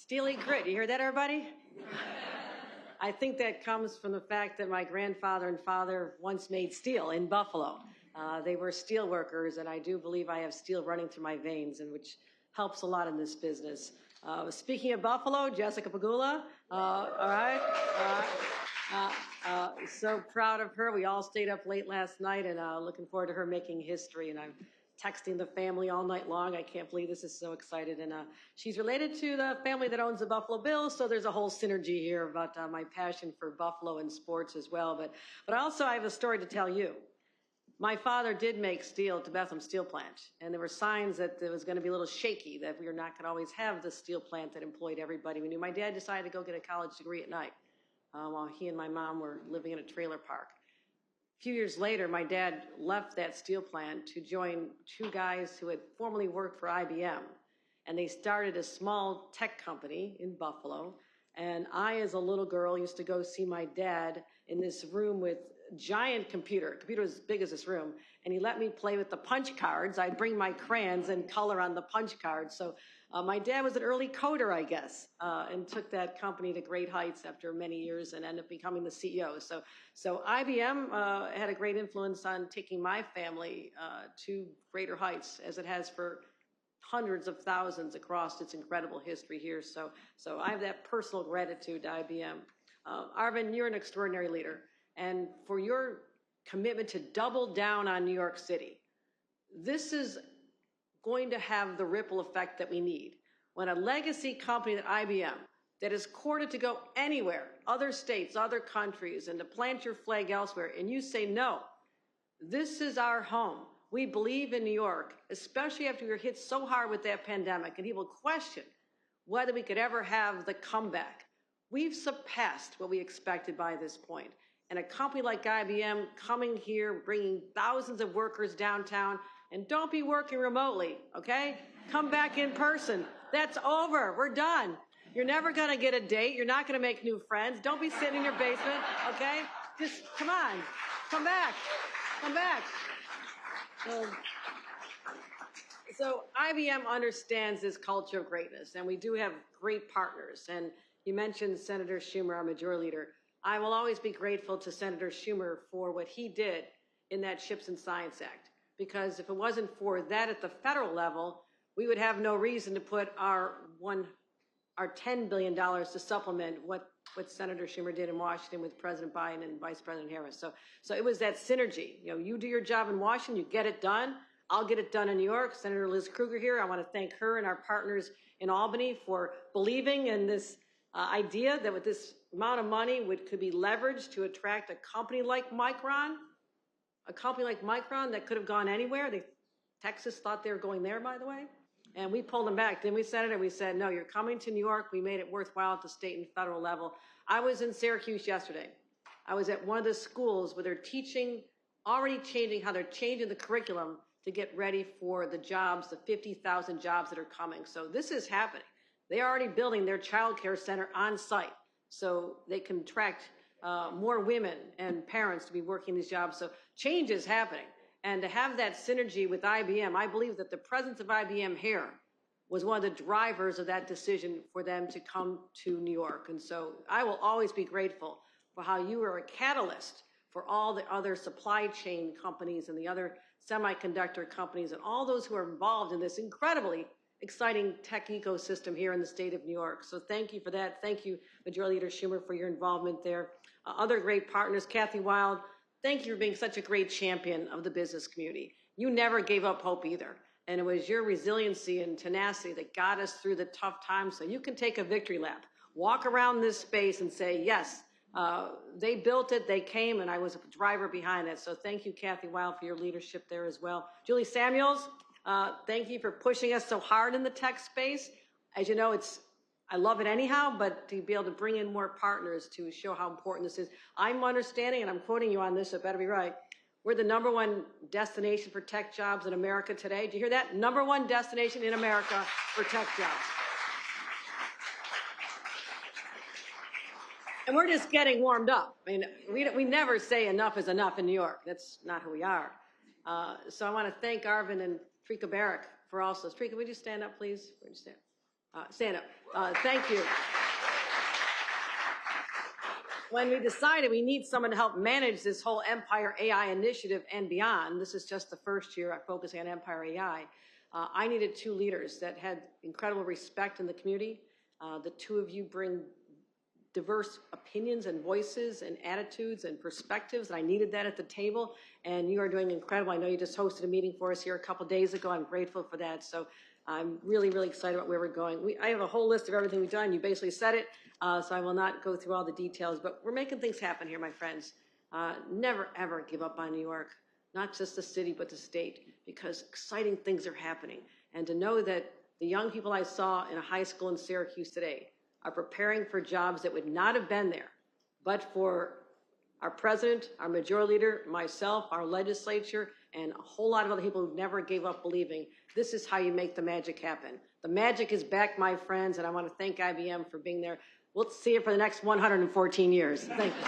Steely grit. You hear that, everybody? I think that comes from the fact that my grandfather and father once made steel in Buffalo. They were steel workers, and I do believe I have steel running through my veins, and which helps a lot in this business. Speaking of Buffalo, Jessica Pagula, all right. So proud of her. We all stayed up late last night, and looking forward to her making history. And I'm texting the family all night long. I can't believe this is so excited. And she's related to the family that owns the Buffalo Bills, so there's a whole synergy here about my passion for Buffalo and sports as well. But also I have a story to tell you. My father did make steel at the Bethlehem Steel Plant, and there were signs that it was going to be a little shaky, that we were not going to always have the steel plant that employed everybody we knew. My dad decided to go get a college degree at night while he and my mom were living in a trailer park. A few years later, my dad left that steel plant to join two guys who had formerly worked for IBM, and they started a small tech company in Buffalo. And I, as a little girl, used to go see my dad in this room with giant computer as big as this room, and he let me play with the punch cards. I'd bring my crayons and color on the punch cards. So my dad was an early coder, I guess, and took that company to great heights after many years and ended up becoming the CEO. So IBM had a great influence on taking my family to greater heights, as it has for hundreds of thousands across its incredible history here. So I have that personal gratitude to IBM. Arvin, you're an extraordinary leader. And for your commitment to double down on New York City, this is going to have the ripple effect that we need. When a legacy company like IBM that is courted to go anywhere, other states, other countries, and to plant your flag elsewhere, and you say, no, this is our home. We believe in New York, especially after we were hit so hard with that pandemic, and people question whether we could ever have the comeback. We've surpassed what we expected by this point. And a company like IBM coming here, bringing thousands of workers downtown, and don't be working remotely, okay? Come back in person. That's over. We're done. You're never going to get a date. You're not going to make new friends. Don't be sitting in your basement, okay? Just come on. Come back. Come back. So IBM understands this culture of greatness, and we do have great partners. And you mentioned Senator Schumer, our majority leader. I will always be grateful to Senator Schumer for what he did in that Ships and Science Act, because if it wasn't for that at the federal level, we would have no reason to put our $10 billion to supplement what Senator Schumer did in Washington with President Biden and Vice President Harris. So it was that synergy. You know, you do your job in Washington, you get it done. I'll get it done in New York. Senator Liz Krueger here, I want to thank her and our partners in Albany for believing in this idea that with this amount of money could be leveraged to attract a company like Micron, that could have gone anywhere. Texas thought they were going there, by the way. And we pulled them back. Then we Senator, we said, no, you're coming to New York. We made it worthwhile at the state and federal level. I was in Syracuse yesterday. I was at one of the schools where they're already changing how they're changing the curriculum to get ready for the jobs, the 50,000 jobs that are coming. So this is happening. They're already building their child care center on site so they can attract more women and parents to be working these jobs. So change is happening. And to have that synergy with IBM, I believe that the presence of IBM here was one of the drivers of that decision for them to come to New York. And so I will always be grateful for how you were a catalyst for all the other supply chain companies and the other semiconductor companies and all those who are involved in this incredibly exciting tech ecosystem here in the state of New York. So thank you for that. Thank you, Majority Leader Schumer, for your involvement there. Other great partners, Kathy Wild, thank you for being such a great champion of the business community. You never gave up hope either. And it was your resiliency and tenacity that got us through the tough times. So you can take a victory lap, walk around this space and say, yes, they built it, they came, and I was a driver behind it. So thank you, Kathy Wild, for your leadership there as well. Julie Samuels, thank you for pushing us so hard in the tech space. As you know, I love it anyhow, but to be able to bring in more partners to show how important this is. I'm understanding, and I'm quoting you on this, so it better be right, we're the #1 destination for tech jobs in America today. Do you hear that? #1 destination in America for tech jobs. And we're just getting warmed up. I mean, we never say enough is enough in New York. That's not who we are. So I want to thank Arvin and Trika Barrick for also. Trika, would you stand up, please? Would you stand? Stand up. Thank you. When we decided we need someone to help manage this whole Empire AI initiative and beyond, this is just the first year I'm focusing on Empire AI, I needed two leaders that had incredible respect in the community. The two of you bring diverse opinions and voices and attitudes and perspectives, and I needed that at the table, and you are doing incredible. I know you just hosted a meeting for us here a couple days ago. I'm grateful for that. So I'm really, really excited about where we're going. I have a whole list of everything we've done. You basically said it, so I will not go through all the details, but we're making things happen here, my friends. Never, ever give up on New York, not just the city, but the state, because exciting things are happening. And to know that the young people I saw in a high school in Syracuse today are preparing for jobs that would not have been there, but for our president, our majority leader, myself, our legislature, and a whole lot of other people who never gave up believing. This is how you make the magic happen. The magic is back, my friends, and I want to thank IBM for being there. We'll see it for the next 114 years. Thank you.